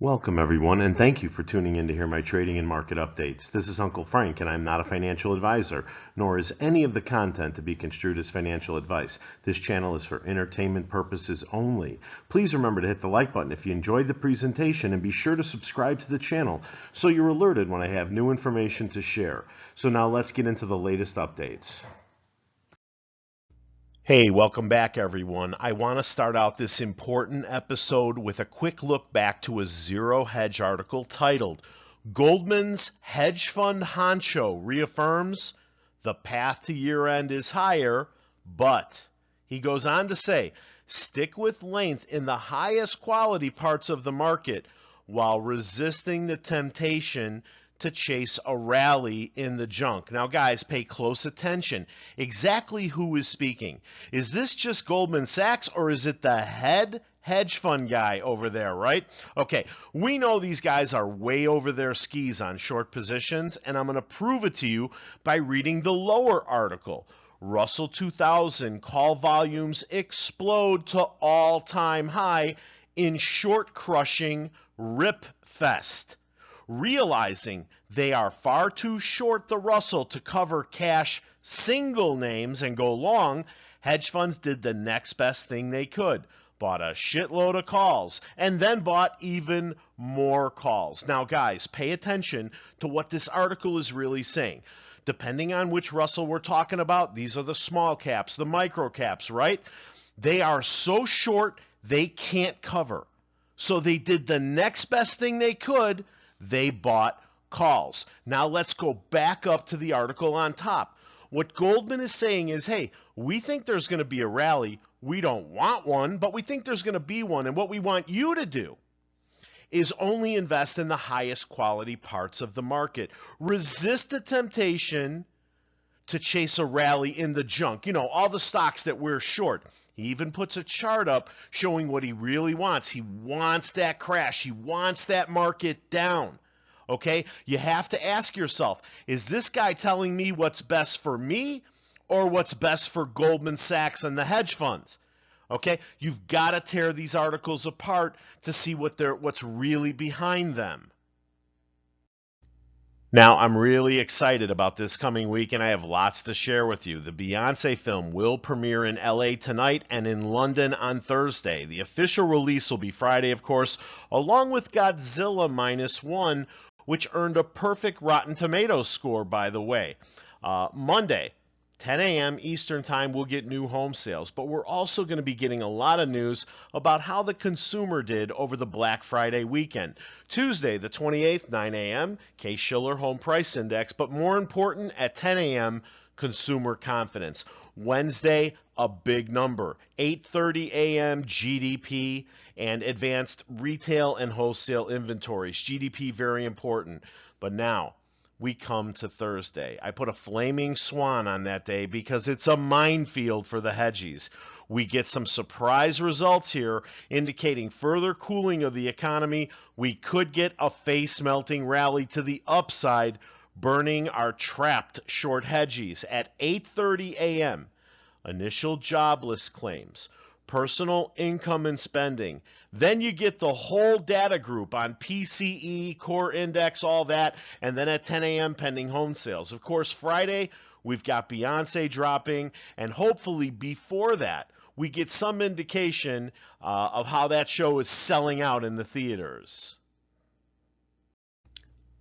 Welcome everyone, and thank you for tuning in to hear my trading and market updates. This is Uncle Frank, and I'm not a financial advisor, nor is any of the content to be construed as financial advice. This channel is for entertainment purposes only. Please remember to hit the like button if you enjoyed the presentation, and be sure to subscribe to the channel so you're alerted when I have new information to share. So now let's get into the latest updates. Hey, welcome back everyone. I want to start out this important episode with a quick look back to a Zero Hedge article titled, Goldman's Hedge Fund Honcho Reaffirms the Path to Year-End is Higher, but he goes on to say, stick with length in the highest quality parts of the market while resisting the temptation to chase a rally in the junk. Now, guys, pay close attention. Exactly who is speaking? Is this just Goldman Sachs, or is it the head hedge fund guy over there, right? Okay, we know these guys are way over their skis on short positions, and I'm going to prove it to you by reading the lower article. Russell 2000 call volumes explode to all-time high in short crushing rip fest. Realizing they are far too short the Russell to cover cash single names and go long, hedge funds did the next best thing they could. Bought a shitload of calls and then bought even more calls. Now, guys, pay attention to what this article is really saying. Depending on which Russell we're talking about, these are the small caps, the micro caps, right? They are so short they can't cover. So they did the next best thing they could. They bought calls. Now let's go back up to the article on top. What Goldman is saying is, hey, we think there's going to be a rally. We don't want one, but we think there's going to be one. And what we want you to do is only invest in the highest quality parts of the market. Resist the temptation to chase a rally in the junk. You know, all the stocks that we're short. He even puts a chart up showing what he really wants. He wants that crash. He wants that market down. Okay? You have to ask yourself, is this guy telling me what's best for me or what's best for Goldman Sachs and the hedge funds? Okay? You've got to tear these articles apart to see what's really behind them. Now, I'm really excited about this coming week, and I have lots to share with you. The Beyonce film will premiere in LA tonight and in London on Thursday. The official release will be Friday, of course, along with Godzilla -1, which earned a perfect Rotten Tomatoes score, by the way. Monday, 10 a.m. Eastern Time, we'll get new home sales, but we're also going to be getting a lot of news about how the consumer did over the Black Friday weekend. Tuesday, the 28th, 9 a.m., Case-Shiller Home Price Index, but more important, at 10 a.m., consumer confidence. Wednesday, a big number, 8:30 a.m. GDP and advanced retail and wholesale inventories. GDP, very important. But now, we come to Thursday. I put a flaming swan on that day because it's a minefield for the hedgies. We get some surprise results here indicating further cooling of the economy. We could get a face-melting rally to the upside, burning our trapped short hedgies. At 8:30 a.m., initial jobless claims, personal income and spending. Then you get the whole data group on PCE, core index, all that, and then at 10 a.m. pending home sales. Of course, Friday, we've got Beyonce dropping, and hopefully before that, we get some indication of how that show is selling out in the theaters.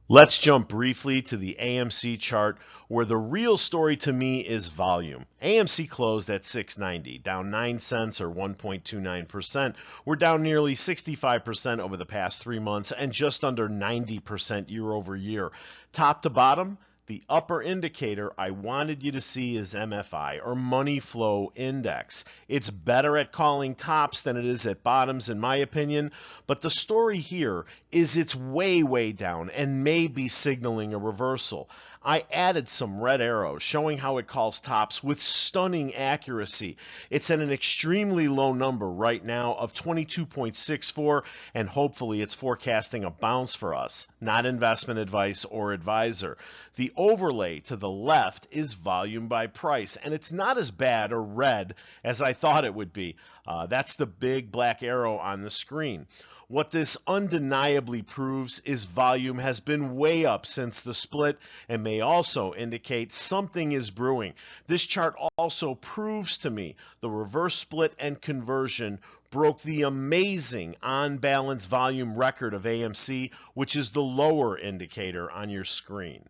Let's jump briefly to the AMC chart, where the real story to me is volume. AMC closed at 690, down 9 cents or 1.29%. We're down nearly 65% over the past 3 months and just under 90% year over year. Top to bottom, the upper indicator I wanted you to see is MFI, or Money Flow Index. It's better at calling tops than it is at bottoms, in my opinion, but the story here is it's way, way down and may be signaling a reversal. I added some red arrows showing how it calls tops with stunning accuracy. It's at an extremely low number right now of 22.64, and hopefully it's forecasting a bounce for us, not investment advice or advisor. The overlay to the left is volume by price, and it's not as bad or red as I thought it would be. That's the big black arrow on the screen. What this undeniably proves is volume has been way up since the split and may also indicate something is brewing. This chart also proves to me the reverse split and conversion broke the amazing on-balance volume record of AMC, which is the lower indicator on your screen.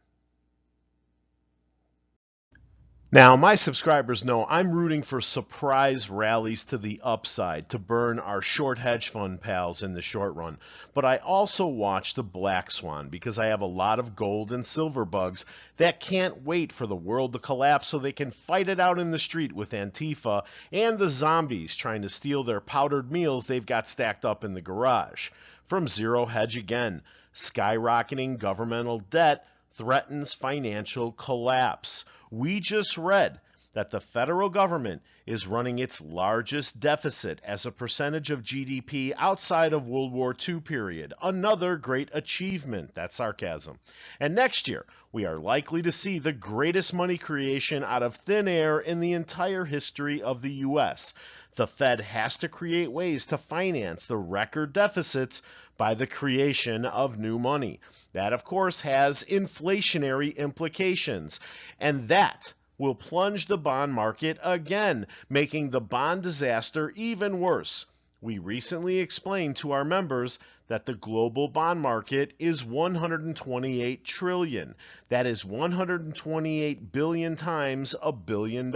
Now, my subscribers know I'm rooting for surprise rallies to the upside to burn our short hedge fund pals in the short run. But I also watch the black swan because I have a lot of gold and silver bugs that can't wait for the world to collapse so they can fight it out in the street with Antifa and the zombies trying to steal their powdered meals they've got stacked up in the garage. From Zero Hedge again, skyrocketing governmental debt threatens financial collapse. We just read that the federal government is running its largest deficit as a percentage of GDP outside of World War II period. Another great achievement. That's sarcasm. And next year, we are likely to see the greatest money creation out of thin air in the entire history of the U.S. The Fed has to create ways to finance the record deficits by the creation of new money. That, of course, has inflationary implications, and that will plunge the bond market again, making the bond disaster even worse. We recently explained to our members that the global bond market is $128 trillion. That is 128 billion times $1 billion.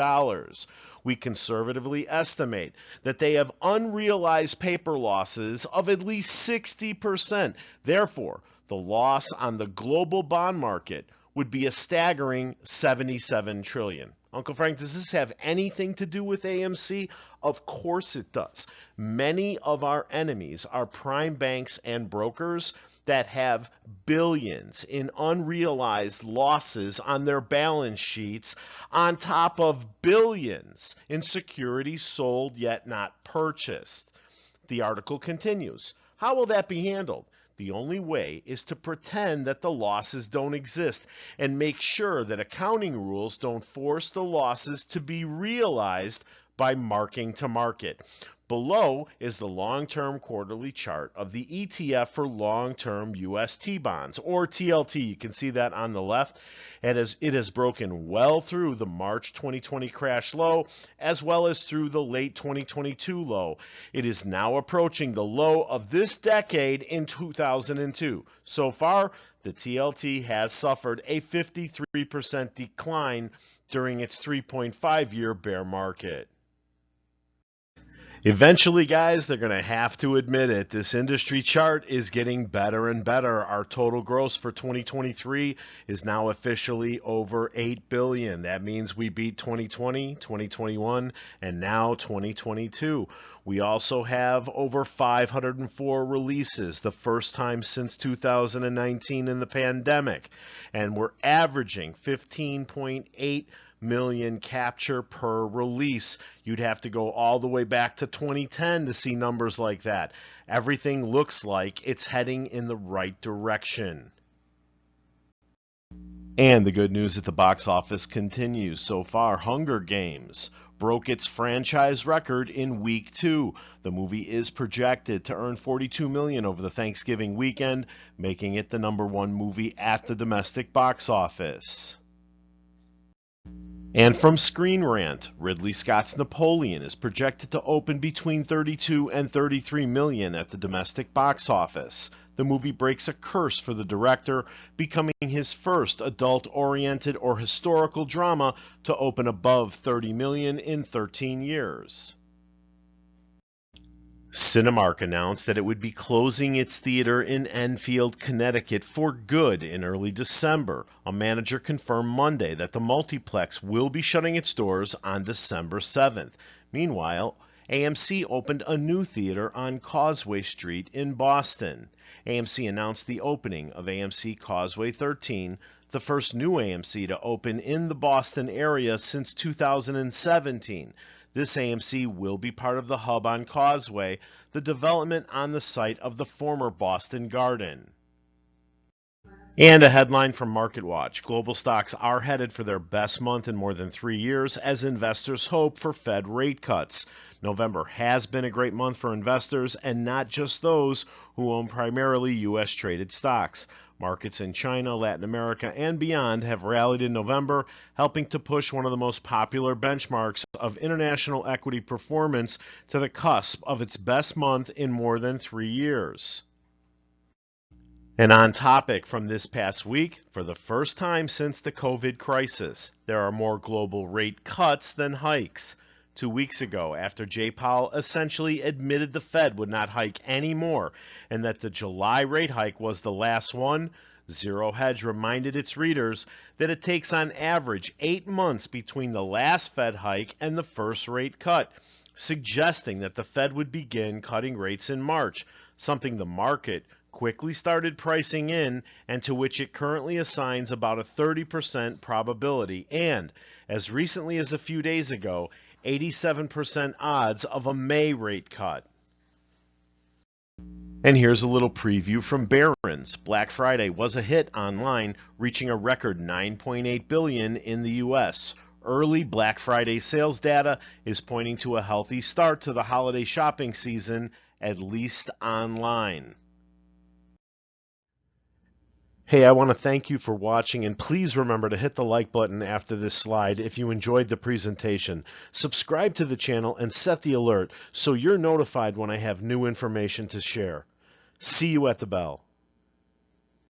We conservatively estimate that they have unrealized paper losses of at least 60%. Therefore, the loss on the global bond market would be a staggering $77 trillion. Uncle Frank, does this have anything to do with AMC? Of course it does. Many of our enemies are prime banks and brokers that have billions in unrealized losses on their balance sheets on top of billions in securities sold yet not purchased. The article continues. How will that be handled? The only way is to pretend that the losses don't exist and make sure that accounting rules don't force the losses to be realized by marking to market. Below is the long-term quarterly chart of the ETF for long-term US T-bonds, or TLT. You can see that on the left. And as it has broken well through the March 2020 crash low, as well as through the late 2022 low. It is now approaching the low of this decade in 2002. So far, the TLT has suffered a 53% decline during its 3.5-year bear market. Eventually, guys, they're going to have to admit it. This industry chart is getting better and better. Our total gross for 2023 is now officially over $8 billion. That means we beat 2020, 2021, and now 2022. We also have over 504 releases, the first time since 2019 in the pandemic. And we're averaging 15.8 million capture per release. You'd have to go all the way back to 2010 to see numbers like that. Everything looks like it's heading in the right direction. And the good news at the box office continues. So far, Hunger Games broke its franchise record in week 2. The movie is projected to earn $42 million over the Thanksgiving weekend, making it the #1 movie at the domestic box office. And from Screen Rant, Ridley Scott's Napoleon is projected to open between $32 and $33 million at the domestic box office. The movie breaks a curse for the director, becoming his first adult-oriented or historical drama to open above $30 million in 13 years. Cinemark announced that it would be closing its theater in Enfield, Connecticut for good in early December. A manager confirmed Monday that the multiplex will be shutting its doors on December 7th. Meanwhile, AMC opened a new theater on Causeway Street in Boston. AMC announced the opening of AMC Causeway 13, the first new AMC to open in the Boston area since 2017. This AMC will be part of the hub on Causeway, the development on the site of the former Boston Garden. And a headline from MarketWatch. Global stocks are headed for their best month in more than 3 years as investors hope for Fed rate cuts. November has been a great month for investors, and not just those who own primarily U.S. traded stocks. Markets in China, Latin America, and beyond have rallied in November, helping to push one of the most popular benchmarks of international equity performance to the cusp of its best month in more than 3 years. And on topic from this past week, for the first time since the COVID crisis, there are more global rate cuts than hikes. 2 weeks ago, after Jay Powell essentially admitted the Fed would not hike anymore and that the July rate hike was the last one, Zero Hedge reminded its readers that it takes on average 8 months between the last Fed hike and the first rate cut, suggesting that the Fed would begin cutting rates in March, something the market quickly started pricing in and to which it currently assigns about a 30% probability and, as recently as a few days ago, 87% odds of a May rate cut. And here's a little preview from Barron's. Black Friday was a hit online, reaching a record $9.8 billion in the U.S. Early Black Friday sales data is pointing to a healthy start to the holiday shopping season, at least online. Hey, I want to thank you for watching, and please remember to hit the like button after this slide if you enjoyed the presentation. Subscribe to the channel and set the alert so you're notified when I have new information to share. See you at the bell.